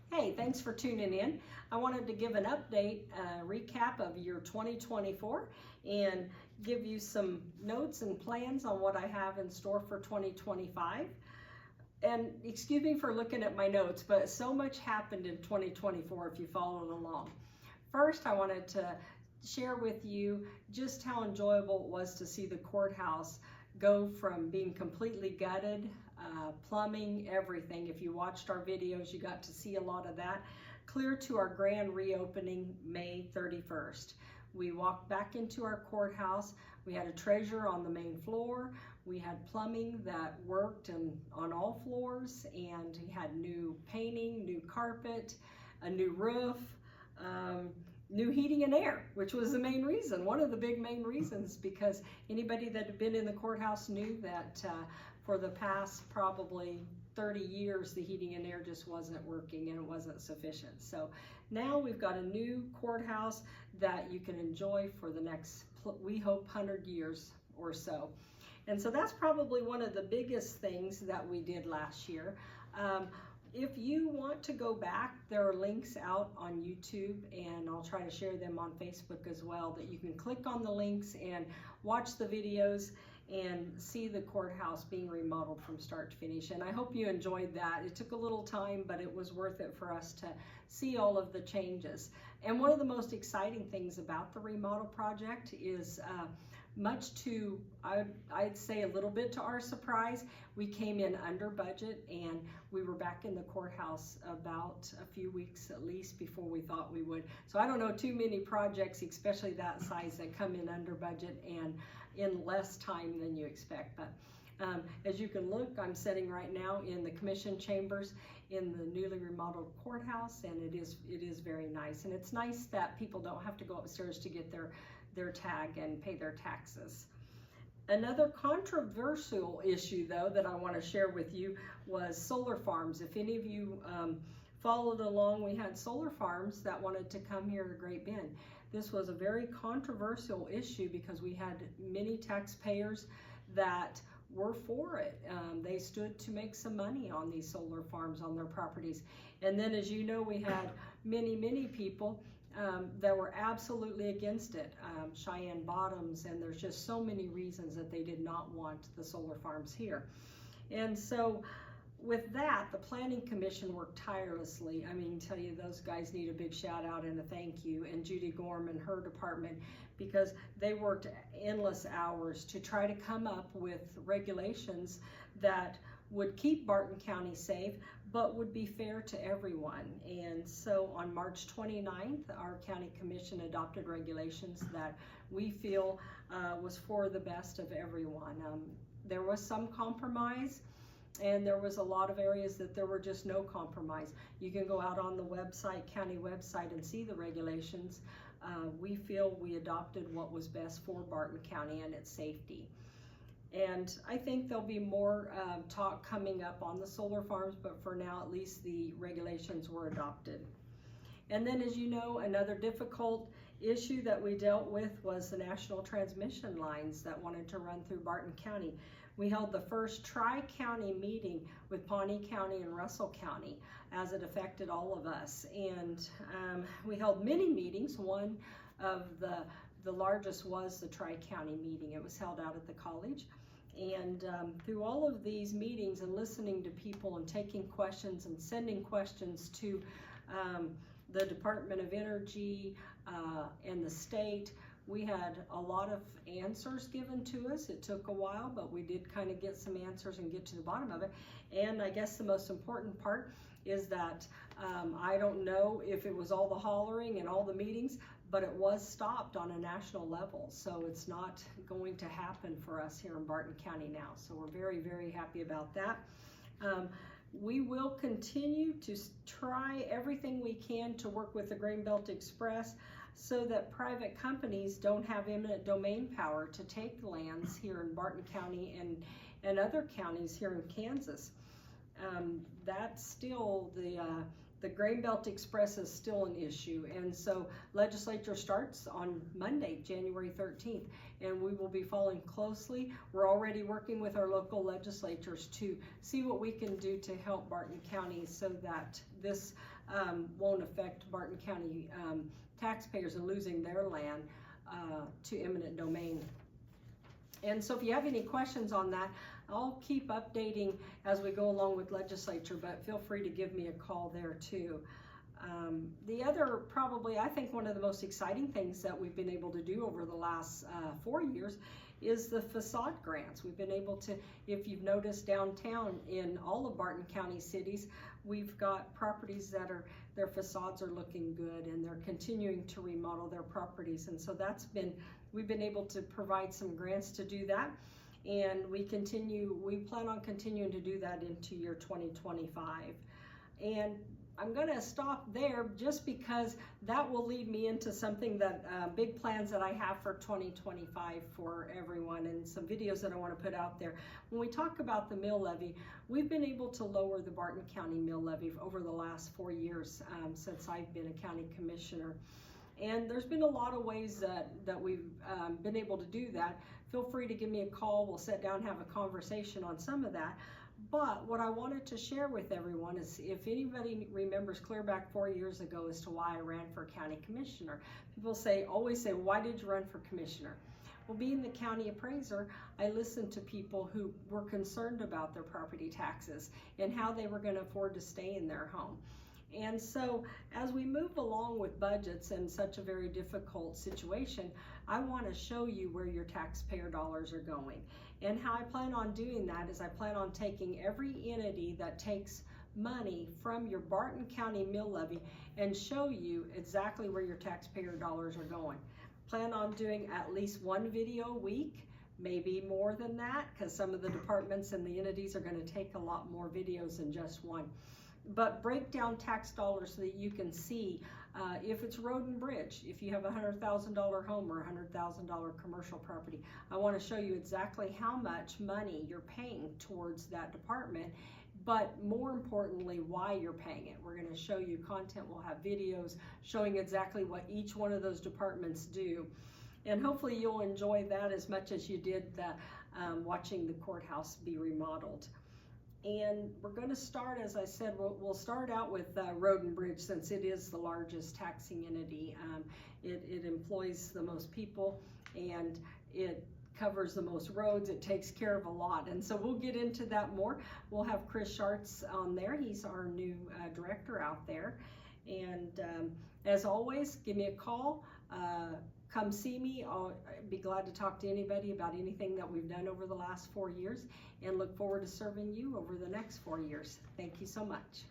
Hey, thanks for tuning in. I wanted to give an update, recap of year 2024 and give you some notes and plans on what I have in store for 2025. And excuse me for looking at my notes, but so much happened in 2024 if you followed along. First, I wanted to share with you just how enjoyable it was to see the courthouse go from being completely gutted, plumbing, everything. If you watched our videos, you got to see a lot of that, clear to our grand reopening May 31st. We walked back into our courthouse. We had a treasurer on the main floor. We had plumbing that worked on all floors, and we had new painting, new carpet, a new roof, new heating and air, which was the main reason, one of the big main reasons, because anybody that had been in the courthouse knew that for the past probably 30 years, the heating and air just wasn't working and it wasn't sufficient. So now we've got a new courthouse that you can enjoy for the next, we hope, 100 years or so. And so that's probably one of the biggest things that we did last year. If you want to go back, there are links out on YouTube, and I'll try to share them on Facebook as well, that you can click on the links and watch the videos and see the courthouse being remodeled from start to finish. And I hope you enjoyed that. It took a little time, but it was worth it for us to see all of the changes. And one of the most exciting things about the remodel project is much to, I'd say a little bit to our surprise, we came in under budget, and we were back in the courthouse about a few weeks at least before we thought we would. So I don't know too many projects, especially that size, that come in under budget and in less time than you expect. But as you can look, I'm sitting right now in the commission chambers in the newly remodeled courthouse, and it is very nice. And it's nice that people don't have to go upstairs to get their tag and pay their taxes. Another controversial issue, though, that I want to share with you was solar farms. If any of you followed along, we had solar farms that wanted to come here to Great Bend. This was a very controversial issue because we had many taxpayers that were for it. They stood to make some money on these solar farms on their properties. And then, as you know, we had many people that were absolutely against it. Cheyenne Bottoms, and there's just so many reasons that they did not want the solar farms here. And so with that, the Planning Commission worked tirelessly. I mean, tell you, those guys need a big shout out and a thank you, and Judy Gorm and her department, because they worked endless hours to try to come up with regulations that would keep Barton County safe, but would be fair to everyone. And so on March 29th, our county commission adopted regulations that we feel was for the best of everyone. There was some compromise, and there was a lot of areas that there were just no compromise. You can go out on the website, county website, and see the regulations. We feel we adopted what was best for Barton County and its safety. And I think there'll be more talk coming up on the solar farms, but for now, at least the regulations were adopted. And then, as you know, another difficult issue that we dealt with was the national transmission lines that wanted to run through Barton County. We held the first tri-county meeting with Pawnee County and Russell County as it affected all of us. And we held many meetings. One of the largest was the tri-county meeting. It was held out at the college. And through all of these meetings and listening to people and taking questions and sending questions to the Department of Energy and the state, we had a lot of answers given to us. It took a while, but we did kind of get some answers and get to the bottom of it. And I guess the most important part is that I don't know if it was all the hollering and all the meetings, but it was stopped on a national level. So it's not going to happen for us here in Barton County now. So we're very happy about that. We will continue to try everything we can to work with the Grainbelt Express so that private companies don't have eminent domain power to take lands here in Barton County and other counties here in Kansas. That's still the Grain Belt Express is still an issue, and so legislature starts on Monday, January 13th, and we will be following closely. We're already working with our local legislatures to see what we can do to help Barton County so that this won't affect Barton County taxpayers in losing their land to eminent domain. And so if you have any questions on that, I'll keep updating as we go along with legislature, but feel free to give me a call there too. The other, probably, I think one of the most exciting things that we've been able to do over the last 4 years is the facade grants. We've been able to, if you've noticed downtown in all of Barton County cities, we've got properties that are, their facades are looking good and they're continuing to remodel their properties. And so that's been, we've been able to provide some grants to do that. And we plan on continuing to do that into year 2025. And I'm going to stop there just because that will lead me into something that big plans that I have for 2025 for everyone, and some videos that I want to put out there. When we talk about the mill levy, we've been able to lower the Barton County mill levy over the last 4 years since I've been a county commissioner. And there's been a lot of ways that we've been able to do that. Feel free to give me a call. We'll sit down and have a conversation on some of that. But what I wanted to share with everyone is, if anybody remembers clear back 4 years ago as to why I ran for county commissioner, people always say, why did you run for commissioner? Well, being the county appraiser, I listened to people who were concerned about their property taxes and how they were going to afford to stay in their home. And so as we move along with budgets in such a very difficult situation, I want to show you where your taxpayer dollars are going. And how I plan on doing that is I plan on taking every entity that takes money from your Barton County mill levy and show you exactly where your taxpayer dollars are going. Plan on doing at least one video a week, maybe more than that, because some of the departments and the entities are going to take a lot more videos than just one. But break down tax dollars so that you can see if it's road and bridge, if you have a $100,000 home or a $100,000 commercial property. I want to show you exactly how much money you're paying towards that department, but more importantly, why you're paying it. We're going to show you content. We'll have videos showing exactly what each one of those departments do. And hopefully you'll enjoy that as much as you did watching the courthouse be remodeled. And we're going to start, as I said, we'll start out with Road and Bridge, since it is the largest taxing entity. It employs the most people, and it covers the most roads. It takes care of a lot. And so we'll get into that more. We'll have Chris Schartz on there. He's our new director out there. And as always, give me a call. Come see me. I'll be glad to talk to anybody about anything that we've done over the last 4 years, and look forward to serving you over the next 4 years. Thank you so much.